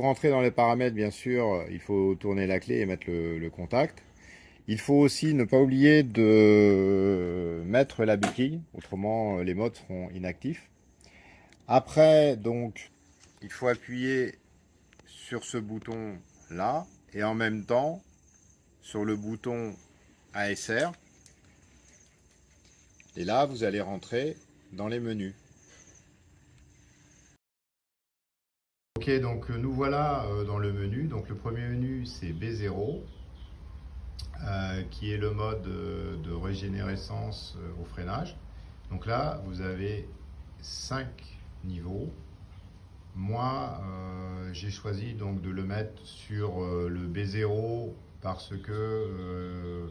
pour rentrer dans les paramètres, bien sûr, il faut tourner la clé et mettre le contact. Il faut aussi ne pas oublier de mettre la béquille, autrement les modes seront inactifs. Après, donc, il faut appuyer sur ce bouton là et en même temps sur le bouton ASR. Et là, vous allez rentrer dans les menus. Ok, donc nous voilà dans le menu. Donc le premier menu, c'est B0, qui est le mode de régénérescence au freinage. Donc là, vous avez 5 niveaux. Moi, j'ai choisi donc de le mettre sur le B0 parce que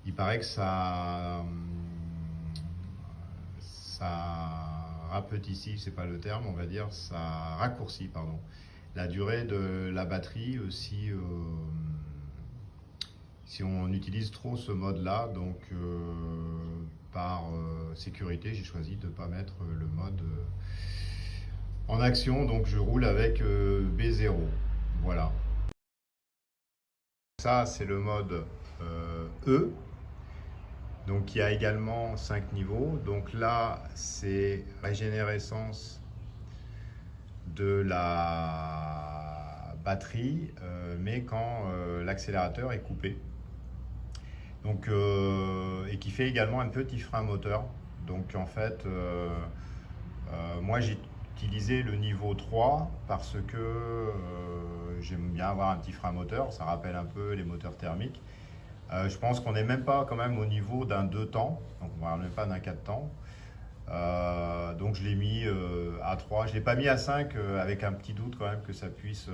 il paraît que ça rapetissit, c'est pas le terme, on va dire, ça raccourcit, pardon, la durée de la batterie si on utilise trop ce mode-là. Donc, par sécurité, j'ai choisi de ne pas mettre le mode en action. Donc, je roule avec B0. Voilà. Ça, c'est le mode E. Donc, il y a également 5 niveaux. Donc là, c'est régénérescence de la batterie, mais quand l'accélérateur est coupé. Donc, et qui fait également un petit frein moteur. Donc en fait, moi j'ai utilisé le niveau 3 parce que j'aime bien avoir un petit frein moteur, ça rappelle un peu les moteurs thermiques. Je pense qu'on n'est même pas quand même au niveau d'un 2 temps, donc on ne parle même pas d'un 4 temps. Donc je l'ai mis à 3, je ne l'ai pas mis à 5 avec un petit doute quand même que ça puisse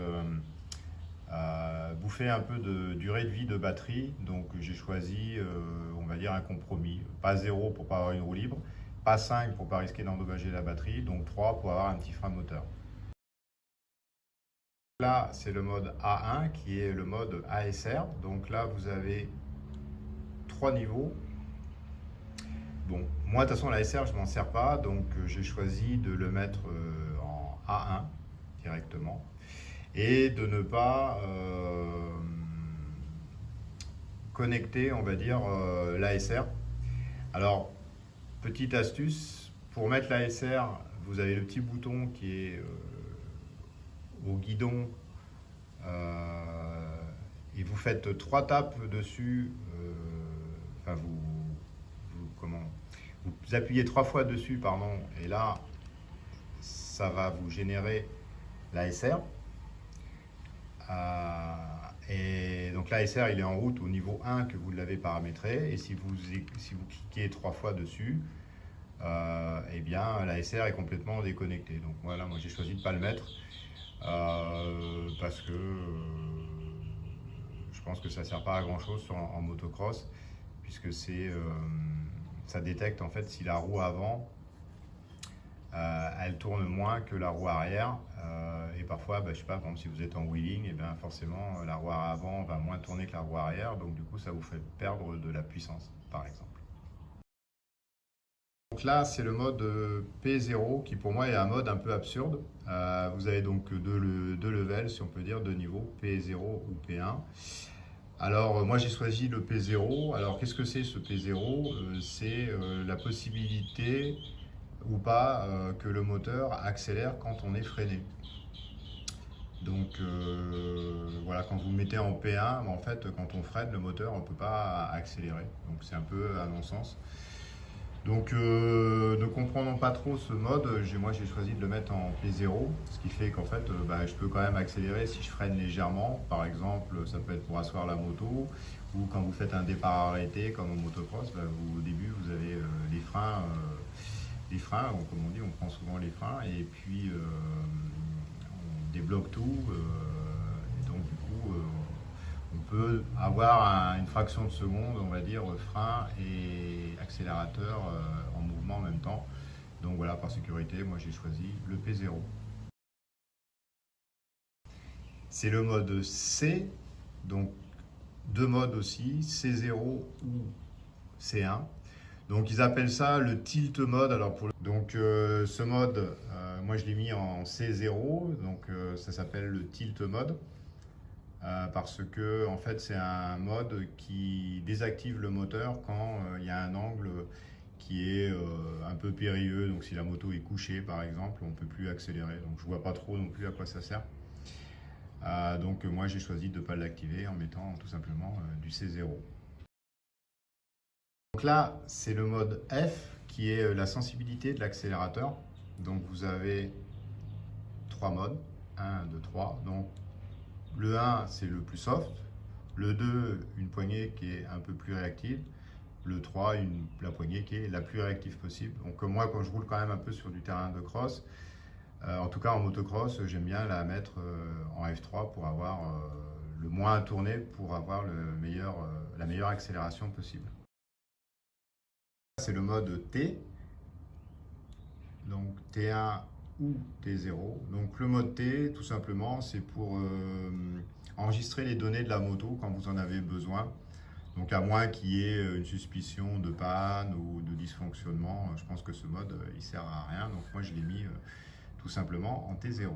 bouffer un peu de durée de vie de batterie. Donc j'ai choisi, on va dire, un compromis. Pas 0 pour pas avoir une roue libre, pas 5 pour pas risquer d'endommager la batterie, donc 3 pour avoir un petit frein moteur. Là, c'est le mode A1 qui est le mode ASR. Donc là, vous avez 3 niveaux. Bon, moi de toute façon, l'ASR, je ne m'en sers pas, donc j'ai choisi de le mettre en A1 directement et de ne pas connecter, on va dire, l'ASR. Alors, petite astuce, pour mettre l'ASR, vous avez le petit bouton qui est au guidon et vous faites 3 tapes dessus, enfin vous appuyez 3 fois dessus, pardon, et là, ça va vous générer l'ASR. Et donc l'ASR, il est en route au niveau 1 que vous l'avez paramétré. Et si vous cliquez 3 fois dessus, eh bien l'ASR est complètement déconnecté. Donc voilà, moi j'ai choisi de ne pas le mettre parce que je pense que ça ne sert pas à grand chose en motocross, puisque ça détecte en fait si la roue avant elle tourne moins que la roue arrière, et parfois, je sais pas, par exemple, si vous êtes en wheeling, et bien forcément la roue avant va moins tourner que la roue arrière, donc du coup ça vous fait perdre de la puissance, par exemple. Donc là, c'est le mode P0 qui pour moi est un mode un peu absurde. Vous avez donc deux levels, si on peut dire, deux niveaux, P0 ou P1. Alors moi j'ai choisi le P0. Alors qu'est-ce que c'est ce P0? C'est la possibilité ou pas que le moteur accélère quand on est freiné. Donc voilà, quand vous mettez en P1, en fait, quand on freine, le moteur ne peut pas accélérer. Donc c'est un peu à non-sens. Donc ne comprenant pas trop ce mode, moi j'ai choisi de le mettre en P0, ce qui fait qu'en fait je peux quand même accélérer si je freine légèrement. Par exemple, ça peut être pour asseoir la moto, ou quand vous faites un départ arrêté comme en motocross, au début vous avez les freins. Comme on dit, on prend souvent les freins et puis on débloque tout. Et donc du coup, on peut avoir une fraction de seconde, on va dire, frein et accélérateur en mouvement en même temps. Donc voilà, par sécurité, moi j'ai choisi le P0. C'est le mode C, donc deux modes aussi, C0 ou C1. Donc ils appellent ça le tilt mode. Donc ce mode, moi je l'ai mis en C0, donc ça s'appelle le tilt mode. Parce que en fait c'est un mode qui désactive le moteur quand il y a un angle qui est un peu périlleux. Donc si la moto est couchée par exemple, on ne peut plus accélérer. Donc je vois pas trop non plus à quoi ça sert. Donc moi j'ai choisi de ne pas l'activer en mettant tout simplement du C0. Donc là c'est le mode F qui est la sensibilité de l'accélérateur. Donc vous avez trois modes, 1, 2, 3. Donc le 1 c'est le plus soft, le 2 une poignée qui est un peu plus réactive, le 3 la poignée qui est la plus réactive possible. Donc moi quand je roule quand même un peu sur du terrain de cross, en tout cas en motocross, j'aime bien la mettre en F3 pour avoir le moins tourné, pour avoir la meilleure accélération possible. C'est le mode T, donc T1 ou T0. Donc le mode T, tout simplement, c'est pour enregistrer les données de la moto quand vous en avez besoin. Donc à moins qu'il y ait une suspicion de panne ou de dysfonctionnement, je pense que ce mode, il sert à rien. Donc moi, je l'ai mis tout simplement en T0.